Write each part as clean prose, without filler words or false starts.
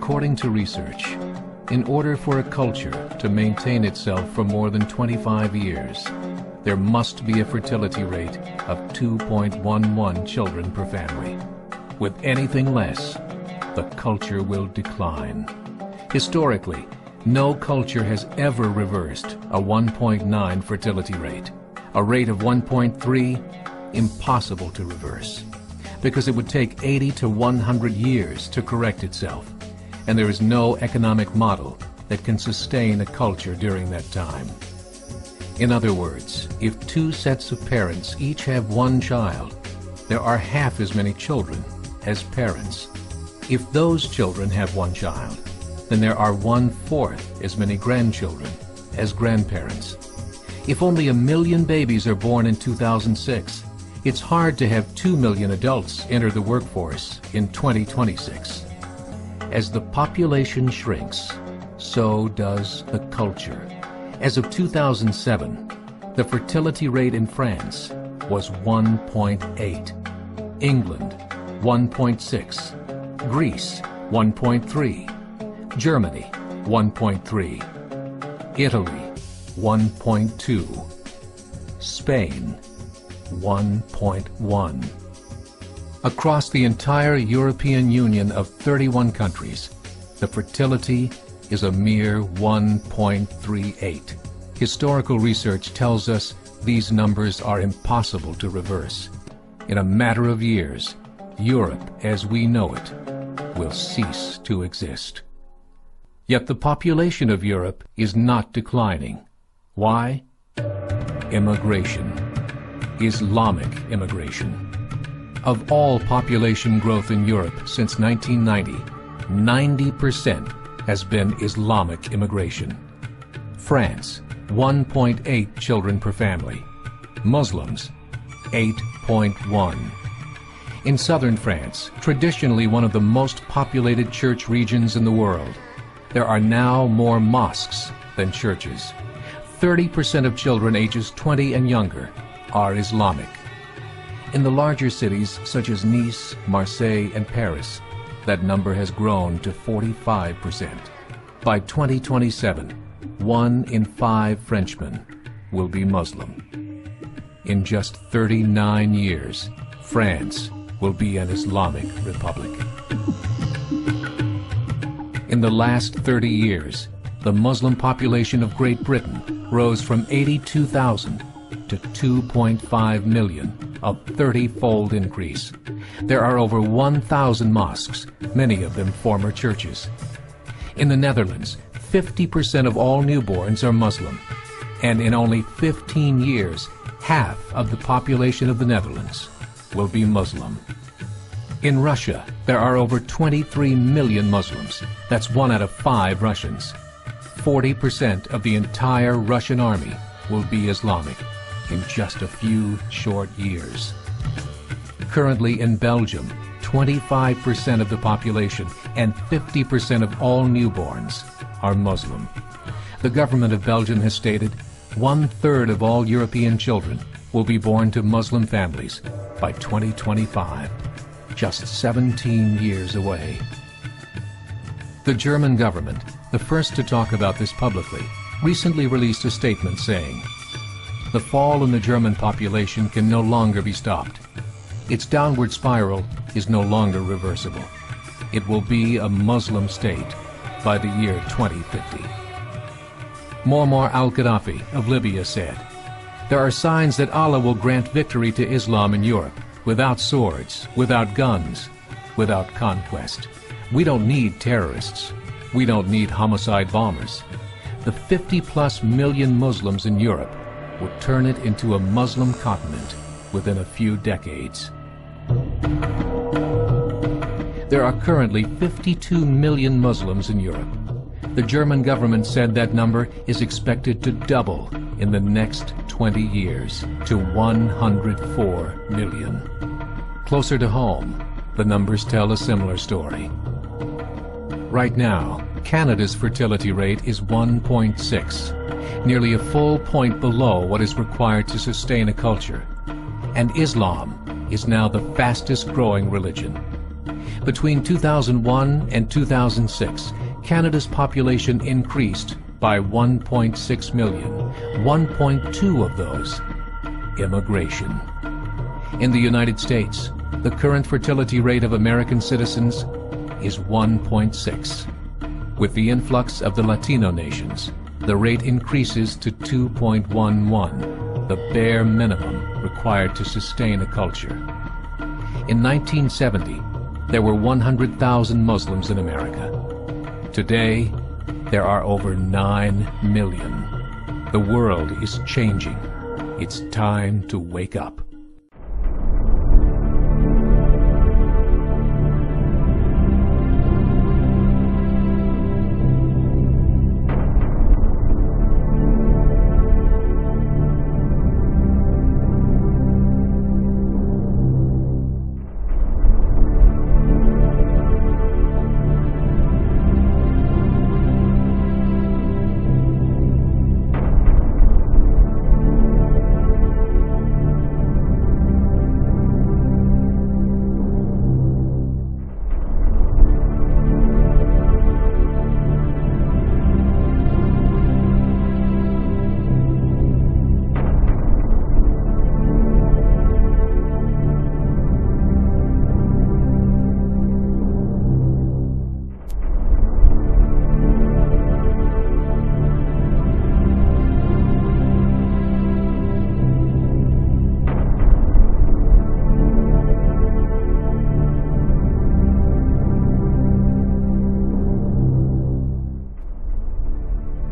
According to research, in order for a culture to maintain itself for more than 25 years, there must be a fertility rate of 2.11 children per family. With anything less, the culture will decline. Historically, no culture has ever reversed a 1.9 fertility rate. A rate of 1.3, impossible to reverse, because it would take 80 to 100 years to correct itself, and there is no economic model that can sustain a culture during that time. In other words, if two sets of parents each have one child, there are half as many children as parents. If those children have one child, then there are 1/4 as many grandchildren as grandparents. If only 1 million babies are born in 2006, it's hard to have 2 million adults enter the workforce in 2026. As the population shrinks, so does the culture. As of 2007, the fertility rate in France was 1.8, England 1.6, Greece 1.3, Germany 1.3, Italy 1.2, Spain 1.1. Across the entire European Union of 31 countries, the fertility is a mere 1.38. Historical research tells us these numbers are impossible to reverse. In a matter of years, Europe as we know it will cease to exist. Yet the population of Europe is not declining. Why? Immigration. Islamic immigration. Of all population growth in Europe since 1990, 90% has been Islamic immigration. France, 1.8 children per family. Muslims, 8.1. In southern France, traditionally one of the most populated church regions in the world, there are now more mosques than churches. 30% of children ages 20 and younger are Islamic. In the larger cities such as Nice, Marseille, and Paris, that number has grown to 45%. By 2027, 1 in 5 Frenchmen will be Muslim. In just 39 years, France will be an Islamic republic. In the last 30 years, the Muslim population of Great Britain rose from 82,000 to 2.5 million, a 30-fold increase. There are over 1,000 mosques, many of them former churches. In the Netherlands, 50% of all newborns are Muslim, and in only 15 years, half of the population of the Netherlands will be Muslim. In Russia, there are over 23 million Muslims. That's 1 out of 5 Russians. 40% of the entire Russian army will be Islamic in just a few short years. Currently in Belgium, 25% of the population and 50% of all newborns are Muslim. The government of Belgium has stated 1/3 of all European children will be born to Muslim families by 2025, just 17 years away. The German government, the first to talk about this publicly, recently released a statement saying, "The fall in the German population can no longer be stopped. Its downward spiral is no longer reversible. It will be a Muslim state by the year 2050. Muammar al-Gaddafi of Libya said, "There are signs that Allah will grant victory to Islam in Europe, without swords, without guns, without conquest. We don't need terrorists. We don't need homicide bombers. The 50+ million Muslims in Europe would turn it into a Muslim continent within a few decades." There are currently 52 million Muslims in Europe. The German government said that number is expected to double in the next 20 years to 104 million. Closer to home, the numbers tell a similar story. Right now, Canada's fertility rate is 1.6, nearly a full point below what is required to sustain a culture. And Islam is now the fastest growing religion. Between 2001 and 2006, Canada's population increased by 1.6 million, 1.2 of those immigration. In the United States, the current fertility rate of American citizens is 1.6. With the influx of the Latino nations, the rate increases to 2.11, the bare minimum required to sustain a culture. In 1970, there were 100,000 Muslims in America. Today, there are over 9 million. The world is changing. It's time to wake up.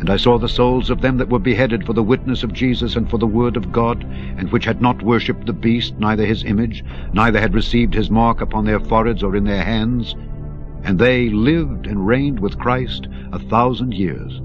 And I saw the souls of them that were beheaded for the witness of Jesus and for the word of God, and which had not worshipped the beast, neither his image, neither had received his mark upon their foreheads or in their hands. And they lived and reigned with Christ 1,000 years.